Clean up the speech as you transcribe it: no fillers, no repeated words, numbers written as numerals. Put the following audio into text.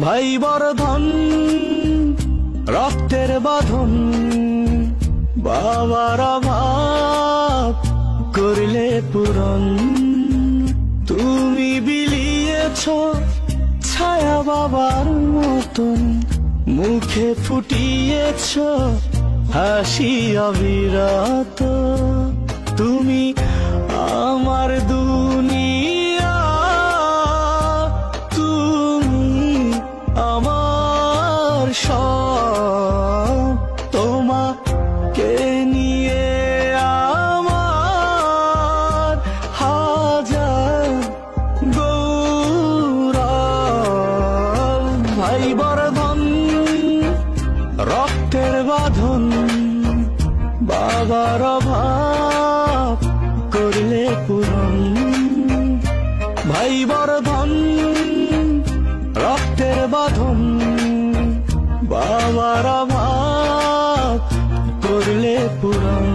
ভাই বর্ধন রক্তের বাঁধন, বাবার অভাব করলে পূরণ। তুমি বিলিয়েছ ছায়া বাবার মতন, মুখে ফুটিয়েছ হাসি অবিরত। তুমি আমার দুনিয়া, তুমি আমার সব। তোমাকে নিয়ে আমার হাজার গৌরব। ভাই বর্ধন রক্তের বাঁধন, বাবার অভাব করলে পূরণ। ভাই বর্ধন রক্তের বাঁধন, বাবার অভাব করলে পূরণ।